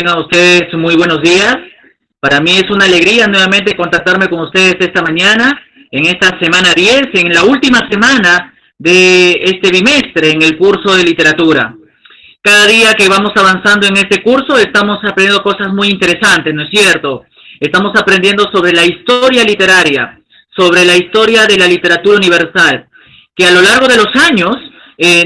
Tengan ustedes muy buenos días. Para mí es una alegría nuevamente contactarme con ustedes esta mañana, en esta semana 10, en la última semana de este bimestre en el curso de literatura. Cada día que vamos avanzando en este curso estamos aprendiendo cosas muy interesantes, ¿no es cierto? Estamos aprendiendo sobre la historia literaria, sobre la historia de la literatura universal, que a lo largo de los años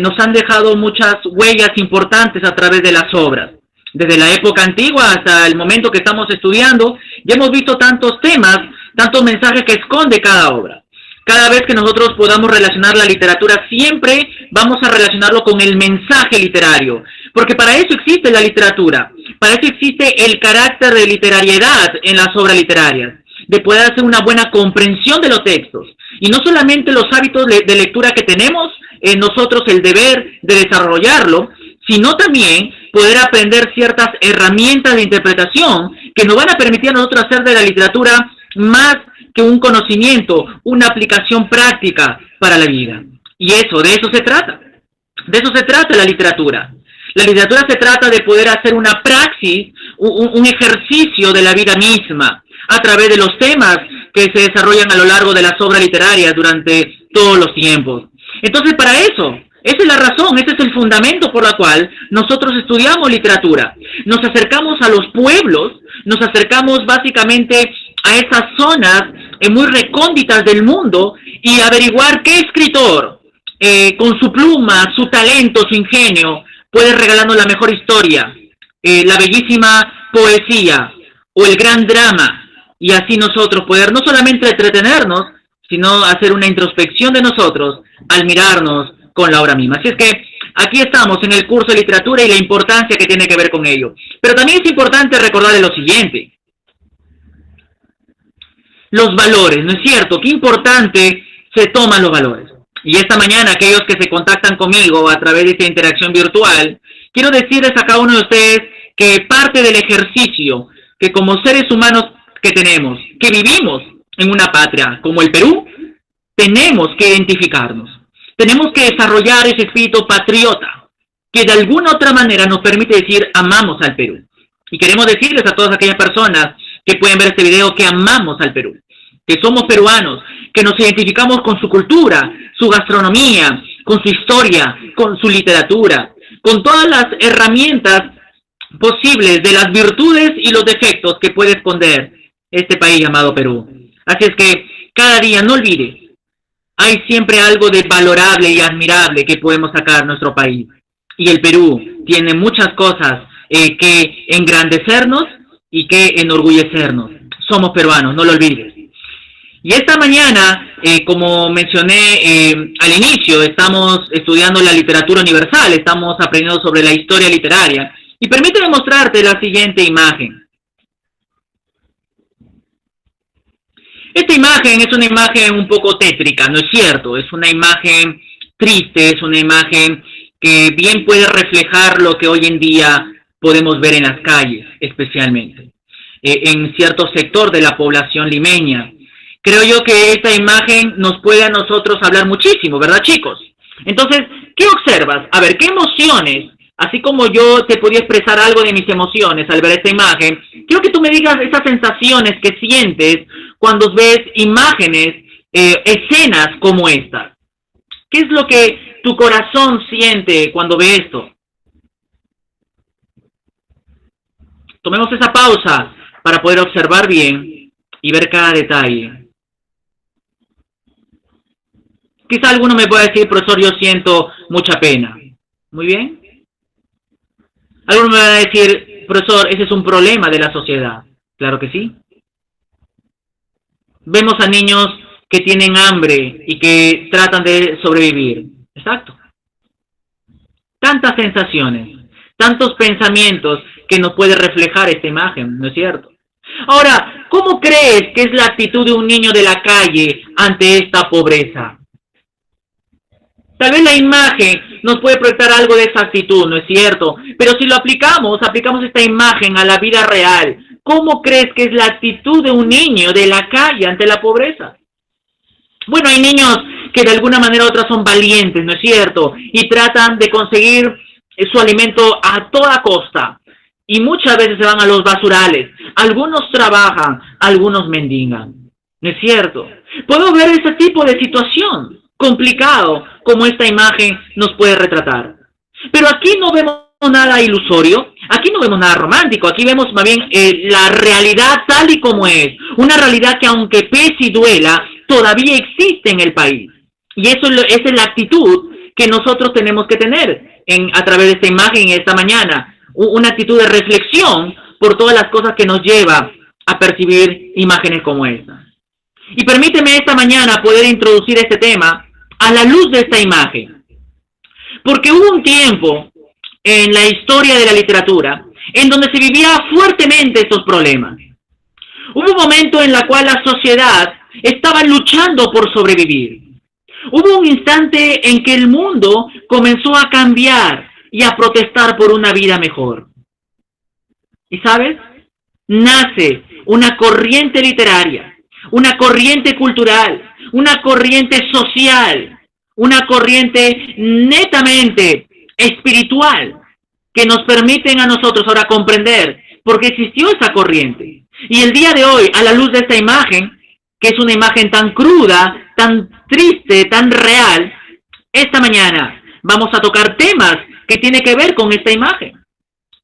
nos han dejado muchas huellas importantes a través de las obras. Desde la época antigua hasta el momento que estamos estudiando, ya hemos visto tantos temas, tantos mensajes que esconde cada obra. Cada vez que nosotros podamos relacionar la literatura, siempre vamos a relacionarlo con el mensaje literario, porque para eso existe la literatura, para eso existe el carácter de literariedad en las obras literarias, de poder hacer una buena comprensión de los textos, y no solamente los hábitos de lectura que tenemos, nosotros el deber de desarrollarlo, sino también poder aprender ciertas herramientas de interpretación que nos van a permitir a nosotros hacer de la literatura más que un conocimiento, una aplicación práctica para la vida. Y de eso se trata. De eso se trata la literatura. La literatura se trata de poder hacer una praxis, un ejercicio de la vida misma, a través de los temas que se desarrollan a lo largo de las obras literarias durante todos los tiempos. Entonces, para eso, esa es la razón, ese es el fundamento por la cual nosotros estudiamos literatura. Nos acercamos a los pueblos, nos acercamos básicamente a esas zonas muy recónditas del mundo y averiguar qué escritor, con su pluma, su talento, su ingenio, puede regalarnos la mejor historia, la bellísima poesía o el gran drama, y así nosotros poder no solamente entretenernos, sino hacer una introspección de nosotros al mirarnos con la obra misma. Así es que aquí estamos en el curso de literatura y la importancia que tiene que ver con ello. Pero también es importante recordar lo siguiente. Los valores, ¿no es cierto? Qué importante se toman los valores. Y esta mañana, aquellos que se contactan conmigo a través de esta interacción virtual, quiero decirles a cada uno de ustedes que parte del ejercicio que como seres humanos que tenemos, que vivimos en una patria como el Perú, tenemos que identificarnos. Tenemos que desarrollar ese espíritu patriota que de alguna otra manera nos permite decir amamos al Perú. Y queremos decirles a todas aquellas personas que pueden ver este video que amamos al Perú, que somos peruanos, que nos identificamos con su cultura, su gastronomía, con su historia, con su literatura, con todas las herramientas posibles de las virtudes y los defectos que puede esconder este país llamado Perú. Así es que cada día no olvide, hay siempre algo de valorable y admirable que podemos sacar de nuestro país. Y el Perú tiene muchas cosas que engrandecernos y que enorgullecernos. Somos peruanos, no lo olvides. Y esta mañana, como mencioné al inicio, estamos estudiando la literatura universal, estamos aprendiendo sobre la historia literaria. Y permíteme mostrarte la siguiente imagen. Esta imagen es una imagen un poco tétrica, ¿no es cierto? Es una imagen triste, es una imagen que bien puede reflejar lo que hoy en día podemos ver en las calles, especialmente, en cierto sector de la población limeña. Creo yo que esta imagen nos puede a nosotros hablar muchísimo, ¿verdad, chicos? Entonces, ¿qué observas? A ver, ¿qué emociones? Así como yo te podía expresar algo de mis emociones al ver esta imagen, quiero que tú me digas esas sensaciones que sientes cuando ves imágenes, escenas como estas. ¿Qué es lo que tu corazón siente cuando ve esto? Tomemos esa pausa para poder observar bien y ver cada detalle. Quizá alguno me pueda decir, profesor, yo siento mucha pena. Muy bien. Alguno me va a decir, profesor, ese es un problema de la sociedad. Claro que sí. Vemos a niños que tienen hambre y que tratan de sobrevivir. Exacto. Tantas sensaciones, tantos pensamientos que nos puede reflejar esta imagen, ¿no es cierto? Ahora, ¿cómo crees que es la actitud de un niño de la calle ante esta pobreza? Tal vez la imagen nos puede proyectar algo de esa actitud, ¿no es cierto? Pero si lo aplicamos esta imagen a la vida real, ¿cómo crees que es la actitud de un niño de la calle ante la pobreza? Bueno, hay niños que de alguna manera u otra son valientes, ¿no es cierto? Y tratan de conseguir su alimento a toda costa. y muchas veces se van a los basurales. Algunos trabajan, algunos mendigan. ¿No es cierto? Puedo ver ese tipo de situación complicado como esta imagen nos puede retratar. Pero aquí no vemos nada ilusorio, aquí no vemos nada romántico, aquí vemos más bien la realidad tal y como es. Una realidad que aunque pese y duela, todavía existe en el país. Y esa es la actitud que nosotros tenemos que tener a través de esta imagen esta mañana. Una actitud de reflexión por todas las cosas que nos lleva a percibir imágenes como esta. Y permíteme esta mañana poder introducir este tema a la luz de esta imagen. Porque hubo un tiempo en la historia de la literatura en donde se vivía fuertemente estos problemas. Hubo un momento en el cual la sociedad estaba luchando por sobrevivir. Hubo un instante en que el mundo comenzó a cambiar y a protestar por una vida mejor. ¿Y sabes? Nace una corriente literaria, una corriente cultural, una corriente social, una corriente netamente espiritual que nos permiten a nosotros ahora comprender por qué existió esa corriente. Y el día de hoy, a la luz de esta imagen, que es una imagen tan cruda, tan triste, tan real, esta mañana vamos a tocar temas que tienen que ver con esta imagen.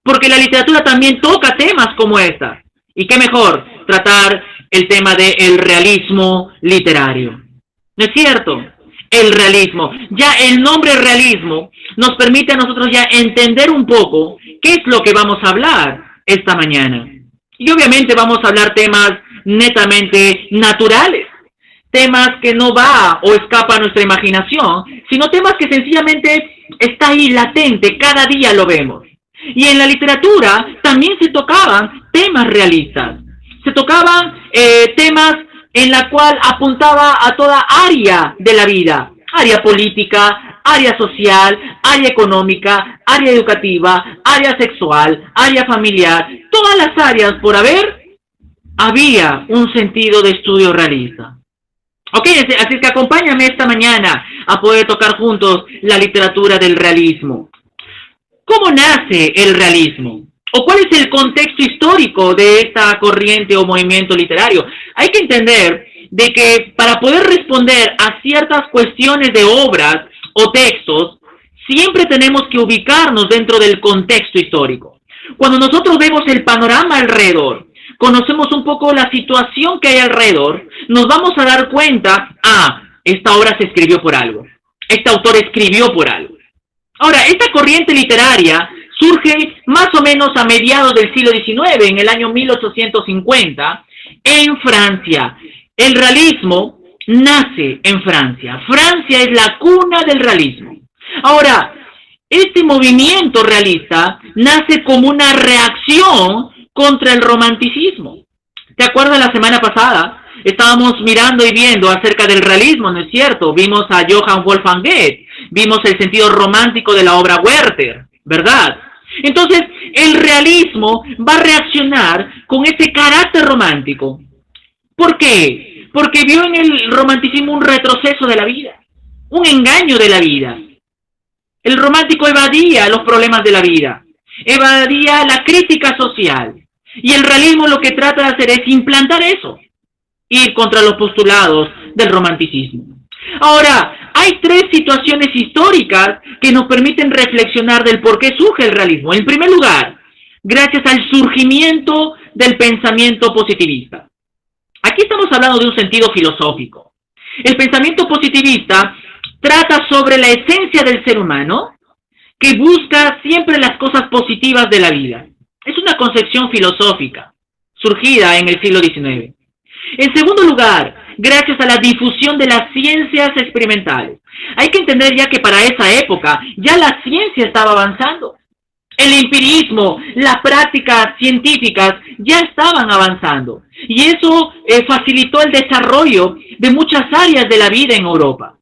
Porque la literatura también toca temas como esta. Y qué mejor tratar el tema del realismo literario. ¿No es cierto? El realismo. Ya el nombre realismo nos permite a nosotros ya entender un poco qué es lo que vamos a hablar esta mañana. Y obviamente vamos a hablar temas netamente naturales, temas que no va o escapa a nuestra imaginación, sino temas que sencillamente está ahí latente, cada día lo vemos. Y en la literatura también se tocaban temas realistas, se tocaban temas en la cual apuntaba a toda área de la vida, área política, área social, área económica, área educativa, área sexual, área familiar, todas las áreas por haber, había un sentido de estudio realista. Ok, así que acompáñame esta mañana a poder tocar juntos la literatura del realismo. ¿Cómo nace el realismo? ¿O cuál es el contexto histórico de esta corriente o movimiento literario? Hay que entender de que para poder responder a ciertas cuestiones de obras o textos, siempre tenemos que ubicarnos dentro del contexto histórico. Cuando nosotros vemos el panorama alrededor, conocemos un poco la situación que hay alrededor, nos vamos a dar cuenta, esta obra se escribió por algo, este autor escribió por algo. Ahora, esta corriente literaria surge más o menos a mediados del siglo XIX, en el año 1850, en Francia. El realismo nace en Francia. Francia es la cuna del realismo. Ahora, este movimiento realista nace como una reacción contra el romanticismo. ¿Te acuerdas la semana pasada? Estábamos mirando y viendo acerca del realismo, ¿no es cierto? Vimos a Johann Wolfgang Goethe, vimos el sentido romántico de la obra Werther, ¿verdad? Entonces, el realismo va a reaccionar con ese carácter romántico. ¿Por qué? Porque vio en el romanticismo un retroceso de la vida, un engaño de la vida. El romántico evadía los problemas de la vida, evadía la crítica social. Y el realismo lo que trata de hacer es implantar eso, ir contra los postulados del romanticismo. Ahora, hay tres situaciones históricas que nos permiten reflexionar del por qué surge el realismo. En primer lugar, gracias al surgimiento del pensamiento positivista. Aquí estamos hablando de un sentido filosófico. El pensamiento positivista trata sobre la esencia del ser humano, que busca siempre las cosas positivas de la vida. Es una concepción filosófica, surgida en el siglo XIX. En segundo lugar, gracias a la difusión de las ciencias experimentales. Hay que entender ya que para esa época ya la ciencia estaba avanzando. El empirismo, las prácticas científicas ya estaban avanzando. Y eso facilitó el desarrollo de muchas áreas de la vida en Europa.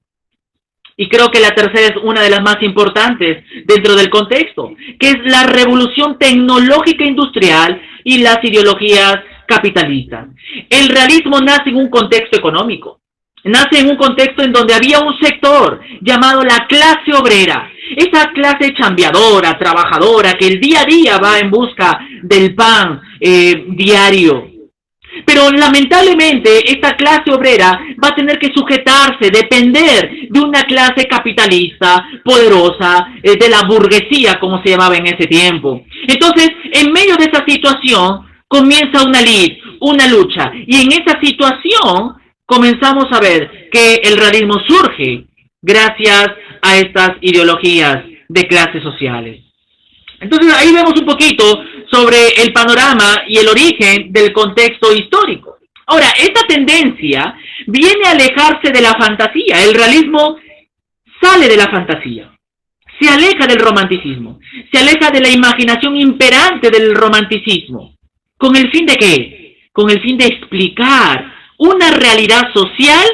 Y creo que la tercera es una de las más importantes dentro del contexto, que es la revolución tecnológica industrial y las ideologías capitalistas. El realismo nace en un contexto económico, nace en un contexto en donde había un sector llamado la clase obrera, esa clase chambeadora, trabajadora, que el día a día va en busca del pan diario. Pero lamentablemente esta clase obrera va a tener que sujetarse, depender de una clase capitalista, poderosa, de la burguesía, como se llamaba en ese tiempo. Entonces, en medio de esa situación, comienza una lucha. Y en esa situación comenzamos a ver que el realismo surge gracias a estas ideologías de clases sociales. Entonces ahí vemos un poquito sobre el panorama y el origen del contexto histórico. Ahora, esta tendencia viene a alejarse de la fantasía. El realismo sale de la fantasía, se aleja del romanticismo, se aleja de la imaginación imperante del romanticismo. ¿Con el fin de qué? Con el fin de explicar una realidad social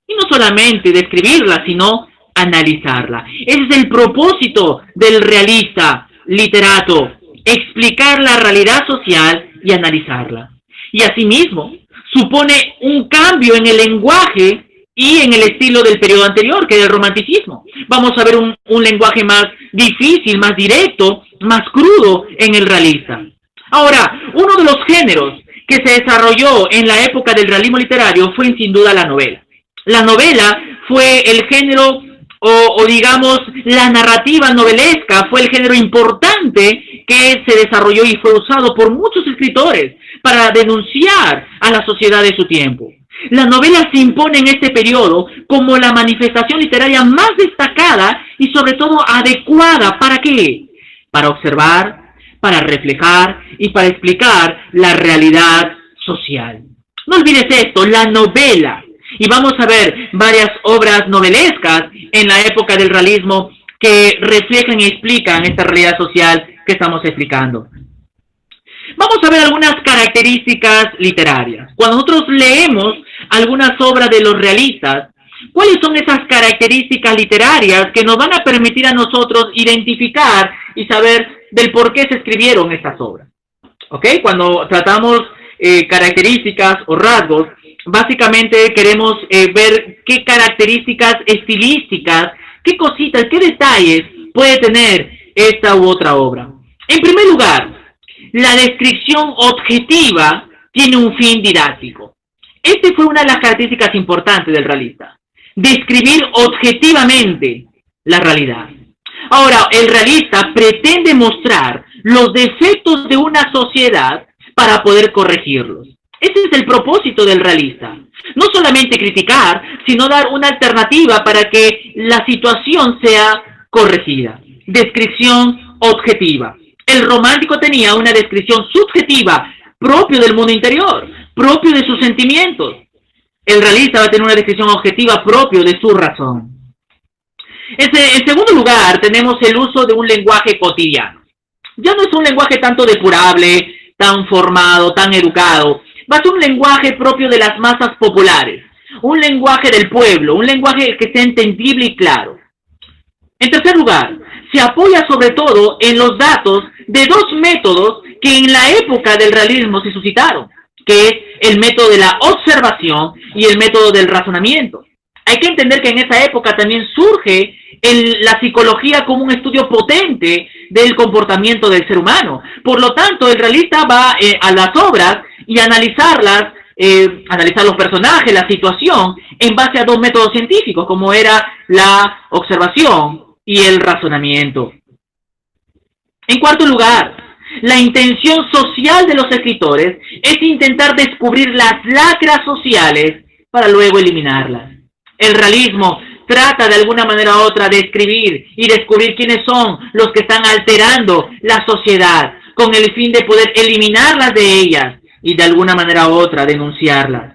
y no solamente describirla, sino analizarla. Ese es el propósito del realista literato, explicar la realidad social y analizarla. Y asimismo, supone un cambio en el lenguaje y en el estilo del periodo anterior, que es el romanticismo. Vamos a ver un lenguaje más difícil, más directo, más crudo en el realista. Ahora, uno de los géneros que se desarrolló en la época del realismo literario fue sin duda la novela. La novela fue el género o digamos la narrativa novelesca fue el género importante que se desarrolló y fue usado por muchos escritores para denunciar a la sociedad de su tiempo. La novela se impone en este periodo como la manifestación literaria más destacada y sobre todo adecuada. ¿Para qué? Para observar, para reflejar y para explicar la realidad social. No olvides esto, la novela. Y vamos a ver varias obras novelescas en la época del realismo que reflejan y explican esta realidad social que estamos explicando. Vamos a ver algunas características literarias. Cuando nosotros leemos algunas obras de los realistas, ¿cuáles son esas características literarias que nos van a permitir a nosotros identificar y saber del por qué se escribieron estas obras? ¿Ok? Cuando tratamos características o rasgos, básicamente queremos ver qué características estilísticas, qué cositas, qué detalles puede tener esta u otra obra. En primer lugar, la descripción objetiva tiene un fin didáctico. Esta fue una de las características importantes del realista. Describir objetivamente la realidad. Ahora, el realista pretende mostrar los defectos de una sociedad para poder corregirlos. Ese es el propósito del realista. No solamente criticar, sino dar una alternativa para que la situación sea corregida. Descripción objetiva. El romántico tenía una descripción subjetiva, propio del mundo interior, propio de sus sentimientos. El realista va a tener una descripción objetiva propio de su razón. En segundo lugar, tenemos el uso de un lenguaje cotidiano. Ya no es un lenguaje tanto depurable, tan formado, tan educado. Va a ser un lenguaje propio de las masas populares, un lenguaje del pueblo, un lenguaje que sea entendible y claro. En tercer lugar, se apoya sobre todo en los datos de dos métodos que en la época del realismo se suscitaron, que es el método de la observación y el método del razonamiento. Hay que entender que en esa época también surge la psicología como un estudio potente del comportamiento del ser humano. Por lo tanto, el realista va a las obras y analizarlas, analizar los personajes, la situación, en base a dos métodos científicos, como era la observación y el razonamiento. En cuarto lugar, la intención social de los escritores es intentar descubrir las lacras sociales para luego eliminarlas. El realismo trata de alguna manera u otra de escribir y descubrir quiénes son los que están alterando la sociedad, con el fin de poder eliminarlas de ellas y de alguna manera u otra denunciarlas.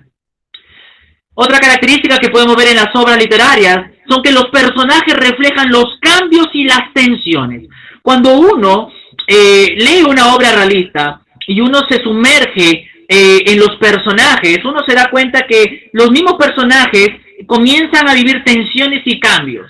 Otra característica que podemos ver en las obras literarias son que los personajes reflejan los cambios y las tensiones. Cuando uno lee una obra realista y uno se sumerge en los personajes, uno se da cuenta que los mismos personajes comienzan a vivir tensiones y cambios,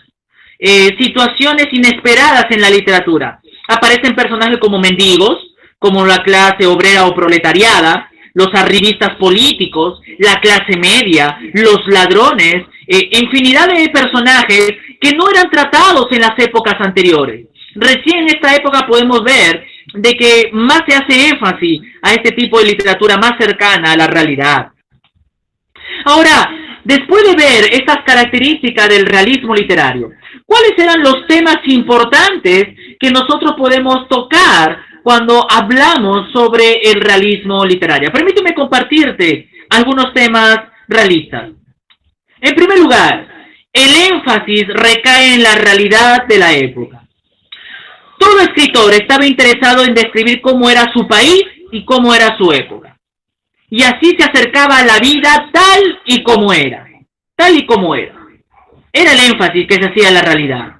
situaciones inesperadas en la literatura. Aparecen personajes como mendigos, como la clase obrera o proletariada, los arribistas políticos, la clase media, los ladrones, infinidad de personajes que no eran tratados en las épocas anteriores. Recién en esta época podemos ver de que más se hace énfasis a este tipo de literatura más cercana a la realidad. Ahora, después de ver estas características del realismo literario, ¿cuáles eran los temas importantes que nosotros podemos tocar cuando hablamos sobre el realismo literario? Permíteme compartirte algunos temas realistas. En primer lugar, el énfasis recae en la realidad de la época. Todo escritor estaba interesado en describir cómo era su país y cómo era su época. Y así se acercaba a la vida tal y como era. Tal y como era. Era el énfasis que se hacía en la realidad.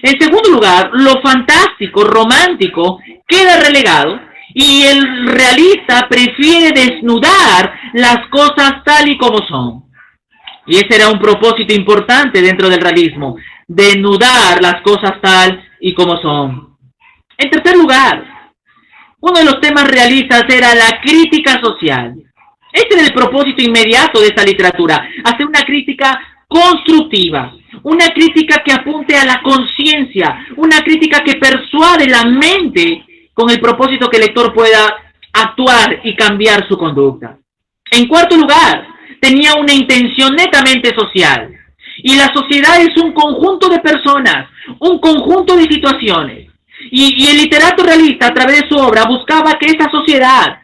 En segundo lugar, lo fantástico, romántico, queda relegado y el realista prefiere desnudar las cosas tal y como son. Y ese era un propósito importante dentro del realismo, desnudar las cosas tal y como son. En tercer lugar, uno de los temas realistas era la crítica social. Este era el propósito inmediato de esta literatura, hacer una crítica constructiva, una crítica que apunte a la conciencia, una crítica que persuade la mente con el propósito que el lector pueda actuar y cambiar su conducta. En cuarto lugar, tenía una intención netamente social. Y la sociedad es un conjunto de personas, un conjunto de situaciones. Y el literato realista, a través de su obra, buscaba que esta sociedad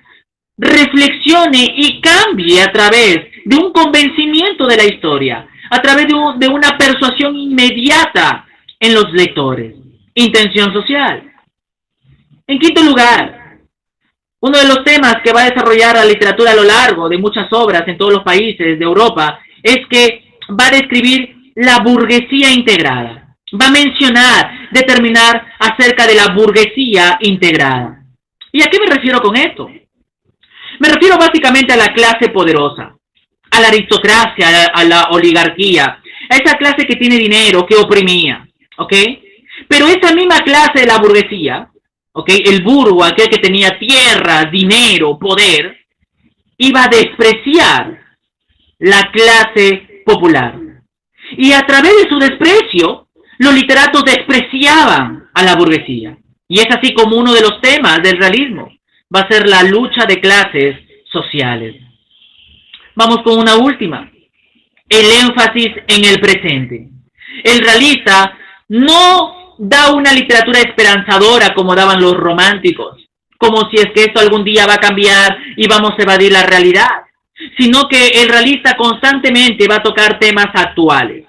reflexione y cambie a través de un convencimiento de la historia, a través de una persuasión inmediata en los lectores. Intención social. En quinto lugar, uno de los temas que va a desarrollar la literatura a lo largo de muchas obras en todos los países de Europa es que va a describir la burguesía integrada. Va a mencionar, determinar acerca de la burguesía integrada. ¿Y a qué me refiero con esto? Me refiero básicamente a la clase poderosa, a la aristocracia, a la oligarquía, a esa clase que tiene dinero, que oprimía, ¿ok? Pero esa misma clase de la burguesía, ¿ok? El burgo, aquel que tenía tierras, dinero, poder, iba a despreciar la clase popular. Y a través de su desprecio, los literatos despreciaban a la burguesía. Y es así como uno de los temas del realismo va a ser la lucha de clases sociales. Vamos con una última. El énfasis en el presente. El realista no da una literatura esperanzadora como daban los románticos, como si es que esto algún día va a cambiar y vamos a evadir la realidad, sino que el realista constantemente va a tocar temas actuales,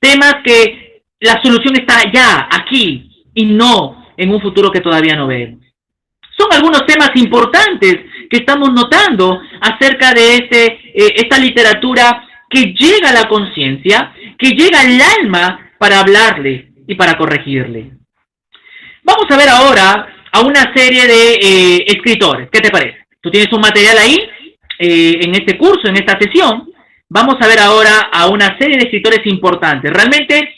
temas que la solución está ya, aquí, y no en un futuro que todavía no vemos. Son algunos temas importantes que estamos notando acerca de esta literatura que llega a la conciencia, que llega al alma para hablarle y para corregirle. Vamos a ver ahora a una serie de escritores. ¿Qué te parece? Tú tienes un material ahí en este curso, en esta sesión. Vamos a ver ahora a una serie de escritores importantes. Realmente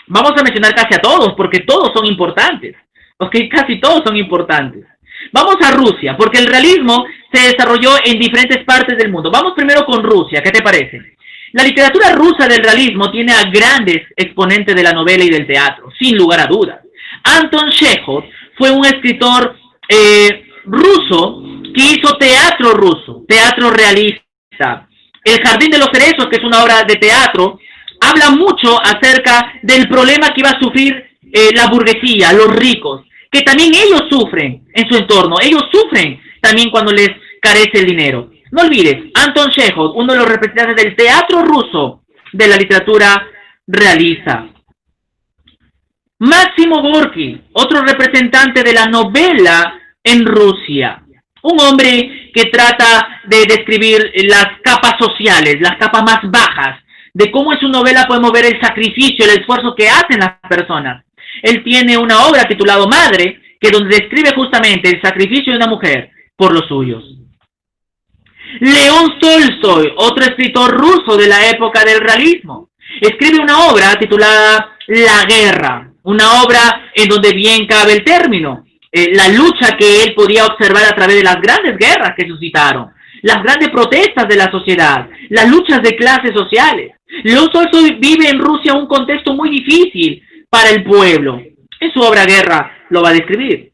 vamos a mencionar casi a todos, porque todos son importantes. Ok, casi todos son importantes. Vamos a Rusia, porque el realismo se desarrolló en diferentes partes del mundo. Vamos primero con Rusia, ¿qué te parece? La literatura rusa del realismo tiene a grandes exponentes de la novela y del teatro, sin lugar a dudas. Anton Chekhov fue un escritor ruso que hizo teatro ruso, teatro realista. El Jardín de los Cerezos, que es una obra de teatro, habla mucho acerca del problema que iba a sufrir la burguesía, los ricos, que también ellos sufren en su entorno, ellos sufren también cuando les carece el dinero. No olvides, Anton Chekhov, uno de los representantes del teatro ruso de la literatura realista. Máximo Gorki, otro representante de la novela en Rusia. Un hombre que trata de describir las capas sociales, las capas más bajas, de cómo en su novela podemos ver el sacrificio, el esfuerzo que hacen las personas. Él tiene una obra titulada Madre, que donde describe justamente el sacrificio de una mujer por los suyos. León Tolstoy, otro escritor ruso de la época del realismo, escribe una obra titulada La Guerra, una obra en donde bien cabe el término, la lucha que él podía observar a través de las grandes guerras que suscitaron, las grandes protestas de la sociedad, las luchas de clases sociales. Leo Tolstoy vive en Rusia un contexto muy difícil para el pueblo. En su obra Guerra lo va a describir.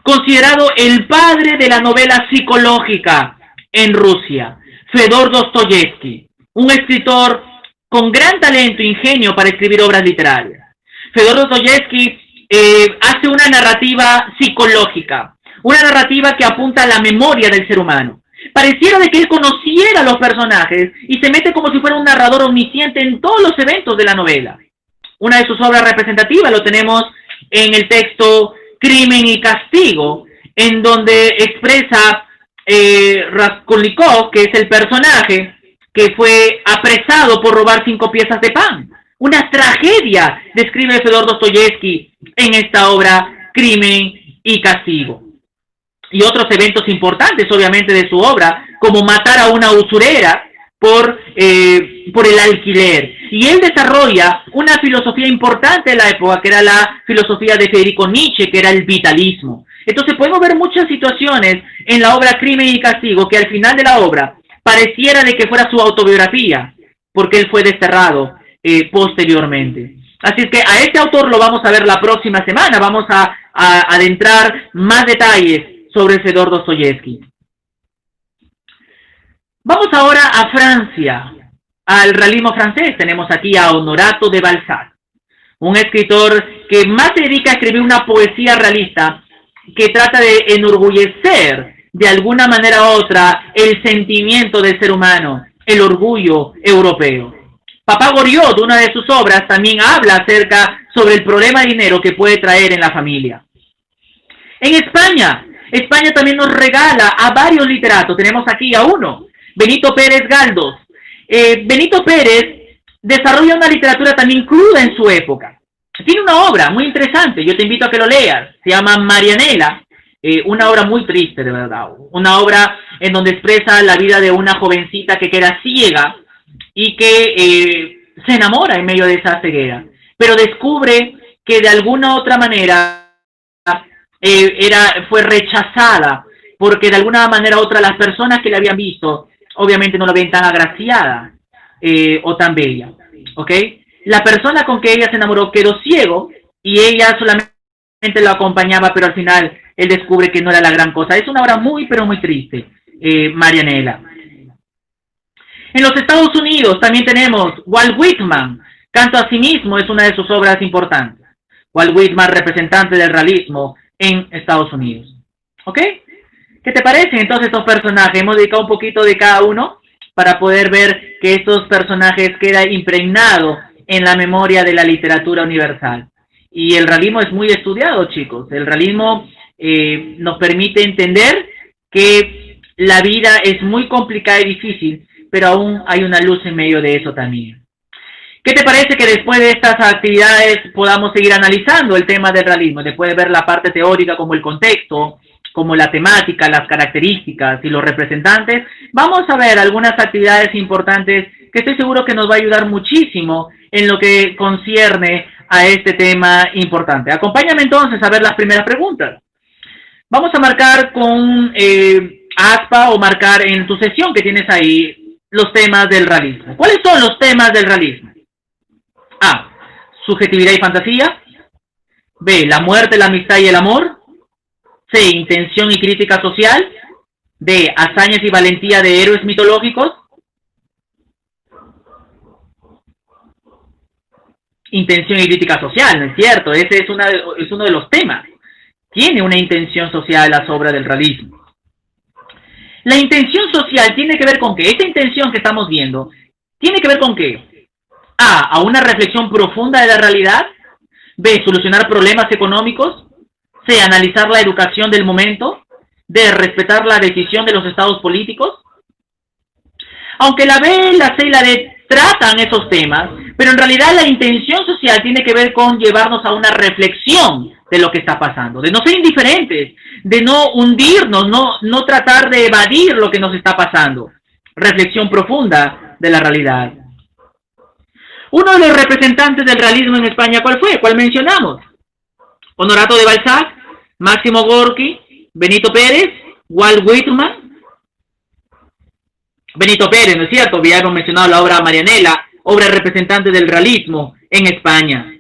Considerado el padre de la novela psicológica en Rusia, Fedor Dostoyevsky, un escritor con gran talento e ingenio para escribir obras literarias. Fedor Dostoyevsky hace una narrativa psicológica, una narrativa que apunta a la memoria del ser humano. Pareciera de que él conociera a los personajes y se mete como si fuera un narrador omnisciente en todos los eventos de la novela. Una de sus obras representativas lo tenemos en el texto Crimen y Castigo, en donde expresa Raskolnikov, que es el personaje que fue apresado por robar 5 piezas de pan. Una tragedia describe Fedor Dostoyevsky en esta obra Crimen y Castigo. Y otros eventos importantes, obviamente, de su obra, como matar a una usurera por el alquiler. Y él desarrolla una filosofía importante de la época, que era la filosofía de Federico Nietzsche, que era el vitalismo. Entonces podemos ver muchas situaciones en la obra Crimen y Castigo que al final de la obra pareciera de que fuera su autobiografía, porque él fue desterrado posteriormente. Así es que a este autor lo vamos a ver la próxima semana. Vamos a adentrar más detalles sobre Fedor Dostoyevsky. Vamos ahora a Francia, al realismo francés. Tenemos aquí a Honorato de Balzac, un escritor que más se dedica a escribir una poesía realista que trata de enorgullecer de alguna manera u otra el sentimiento del ser humano, el orgullo europeo. Papá Goriot, una de sus obras, también habla acerca sobre el problema de dinero que puede traer en la familia. En España también nos regala a varios literatos. Tenemos aquí a uno, Benito Pérez Galdós. Benito Pérez desarrolla una literatura también cruda en su época. Tiene una obra muy interesante, yo te invito a que lo leas, se llama Marianela, una obra muy triste, de verdad. Una obra en donde expresa la vida de una jovencita que queda ciega y que se enamora en medio de esa ceguera, pero descubre que de alguna otra manera fue rechazada, porque de alguna manera u otra las personas que la habían visto obviamente no la ven tan agraciada o tan bella, ¿ok? La persona con que ella se enamoró quedó ciego y ella solamente lo acompañaba, pero al final él descubre que no era la gran cosa. Es una obra muy, pero muy triste, Marianela. En los Estados Unidos también tenemos Walt Whitman, Canto a sí mismo, es una de sus obras importantes. Walt Whitman, representante del realismo en Estados Unidos. ¿Ok? ¿Qué te parecen entonces estos personajes? Hemos dedicado un poquito de cada uno para poder ver que estos personajes quedan impregnados en la memoria de la literatura universal. Y el realismo es muy estudiado, chicos. El realismo nos permite entender que la vida es muy complicada y difícil, pero aún hay una luz en medio de eso también. ¿Qué te parece que después de estas actividades podamos seguir analizando el tema del realismo? Después de ver la parte teórica como el contexto, como la temática, las características y los representantes, vamos a ver algunas actividades importantes que estoy seguro que nos va a ayudar muchísimo en lo que concierne a este tema importante. Acompáñame entonces a ver las primeras preguntas. Vamos a marcar con aspa o marcar en tu sesión que tienes ahí los temas del realismo. ¿Cuáles son los temas del realismo? A. Subjetividad y fantasía. B. La muerte, la amistad y el amor. C. Intención y crítica social. D. Hazañas y valentía de héroes mitológicos. Intención y crítica social, ¿no es cierto? Ese es uno de los temas. Tiene una intención social las obras del realismo. La intención social tiene que ver con qué. Esta intención que estamos viendo tiene que ver con qué. A una reflexión profunda de la realidad. B. Solucionar problemas económicos. C. Analizar la educación del momento. D. Respetar la decisión de los estados políticos. Aunque la B, la C y la D tratan esos temas, pero en realidad la intención social tiene que ver con llevarnos a una reflexión de lo que está pasando, de no ser indiferentes, de no hundirnos, no tratar de evadir lo que nos está pasando. Reflexión profunda de la realidad. Uno de los representantes del realismo en España, ¿cuál fue? ¿Cuál mencionamos? Honorato de Balzac, Máximo Gorki, Benito Pérez, Walt Whitman. Benito Pérez, ¿no es cierto? Ya hemos mencionado la obra Marianela, obra representante del realismo en España.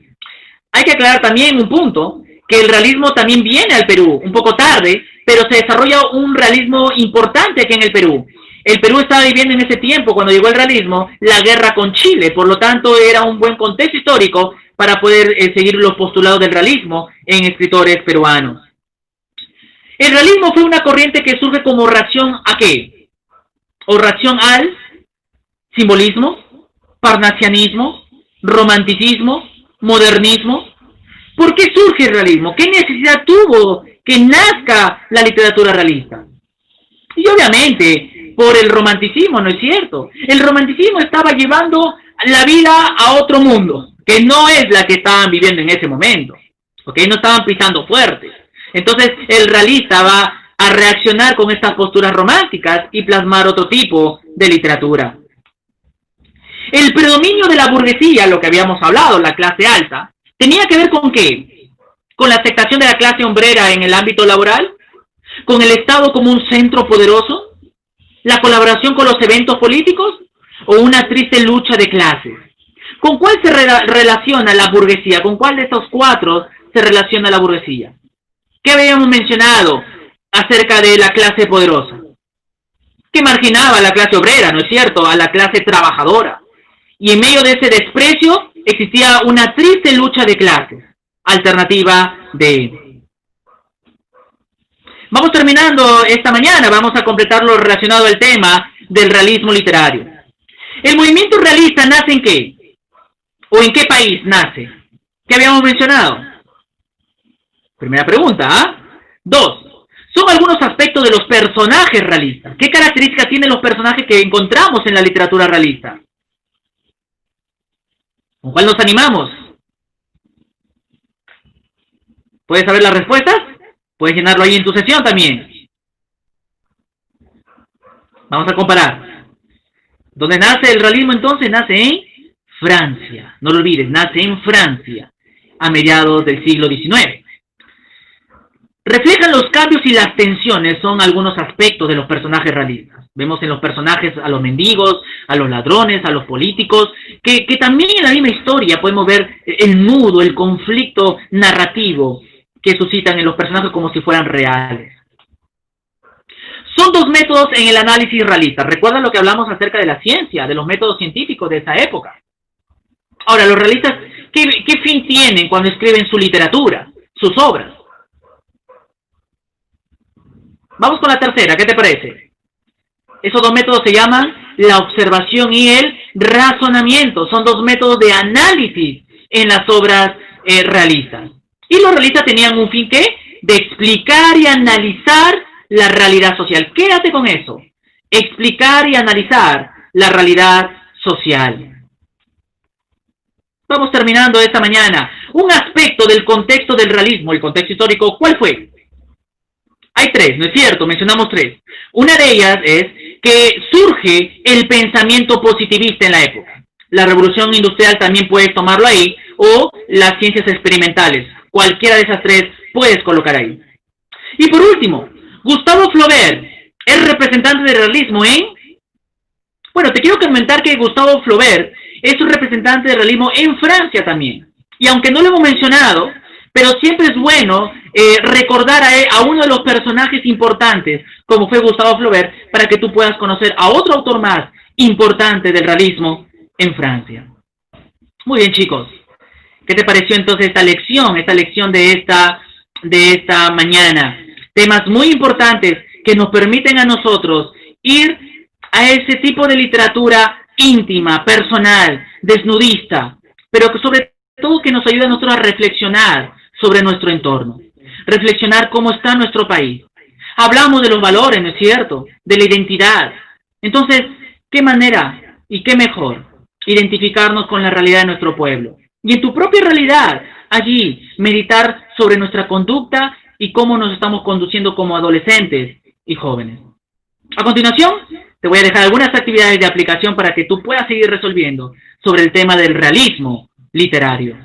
Hay que aclarar también un punto, que el realismo también viene al Perú, un poco tarde, pero se desarrolla un realismo importante aquí en el Perú. El Perú estaba viviendo en ese tiempo, cuando llegó el realismo, la guerra con Chile, por lo tanto era un buen contexto histórico para poder seguir los postulados del realismo en escritores peruanos. El realismo fue una corriente que surge como reacción ¿a qué? O reacción al simbolismo, parnasianismo, romanticismo, modernismo. ¿Por qué surge el realismo? ¿Qué necesidad tuvo que nazca la literatura realista? Y obviamente por el romanticismo, ¿no es cierto? El romanticismo estaba llevando la vida a otro mundo, que no es la que estaban viviendo en ese momento, ¿ok? No estaban pisando fuerte. Entonces el realista va a reaccionar con estas posturas románticas y plasmar otro tipo de literatura. El predominio de la burguesía, lo que habíamos hablado, la clase alta, ¿tenía que ver con qué? ¿Con la aceptación de la clase obrera en el ámbito laboral? ¿Con el Estado como un centro poderoso? ¿La colaboración con los eventos políticos? ¿O una triste lucha de clases? ¿Con cuál se relaciona la burguesía? ¿Con cuál de estos cuatro se relaciona la burguesía? ¿Qué habíamos mencionado acerca de la clase poderosa? Que marginaba a la clase obrera, ¿no es cierto? A la clase trabajadora. Y en medio de ese desprecio existía una triste lucha de clases. Alternativa D. Vamos terminando esta mañana, vamos a completar lo relacionado al tema del realismo literario. ¿El movimiento realista nace en qué? ¿O en qué país nace? ¿Qué habíamos mencionado? Primera pregunta, ¿ah? 2. Son algunos aspectos de los personajes realistas. ¿Qué características tienen los personajes que encontramos en la literatura realista? ¿Con cuál nos animamos? ¿Puedes saber las respuestas? Puedes llenarlo ahí en tu sesión también. Vamos a comparar. ¿Dónde nace el realismo entonces? Nace en Francia. No lo olvides, nace en Francia, a mediados del siglo XIX. Reflejan los cambios y las tensiones, son algunos aspectos de los personajes realistas. Vemos en los personajes a los mendigos, a los ladrones, a los políticos, que también en la misma historia podemos ver el nudo, el conflicto narrativo que suscitan en los personajes como si fueran reales. Son dos métodos en el análisis realista. ¿Recuerdan lo que hablamos acerca de la ciencia, de los métodos científicos de esa época? Ahora, los realistas, ¿qué fin tienen cuando escriben su literatura, sus obras? Vamos con la tercera, ¿qué te parece? Esos dos métodos se llaman la observación y el razonamiento. Son dos métodos de análisis en las obras realistas. Y los realistas tenían un fin, ¿qué? De explicar y analizar la realidad social. Quédate con eso. Explicar y analizar la realidad social. Vamos terminando esta mañana. Un aspecto del contexto del realismo, el contexto histórico, ¿cuál fue? Hay tres, ¿no es cierto? Mencionamos tres. Una de ellas es que surge el pensamiento positivista en la época. La revolución industrial también puedes tomarlo ahí, o las ciencias experimentales. Cualquiera de esas tres puedes colocar ahí. Y por último, Gustavo Flaubert es representante del realismo en... Bueno, te quiero comentar que Gustavo Flaubert es un representante del realismo en Francia también. Y aunque no lo hemos mencionado, pero siempre es bueno recordar a uno de los personajes importantes, como fue Gustavo Flaubert, para que tú puedas conocer a otro autor más importante del realismo en Francia. Muy bien, chicos. ¿Qué te pareció entonces esta lección de esta mañana? Temas muy importantes que nos permiten a nosotros ir a ese tipo de literatura íntima, personal, desnudista, pero que sobre todo que nos ayuda a nosotros a reflexionar sobre nuestro entorno, reflexionar cómo está nuestro país. Hablamos de los valores, ¿no es cierto?, de la identidad. Entonces, ¿qué manera y qué mejor identificarnos con la realidad de nuestro pueblo? Y en tu propia realidad, allí, meditar sobre nuestra conducta y cómo nos estamos conduciendo como adolescentes y jóvenes. A continuación, te voy a dejar algunas actividades de aplicación para que tú puedas seguir resolviendo sobre el tema del realismo literario.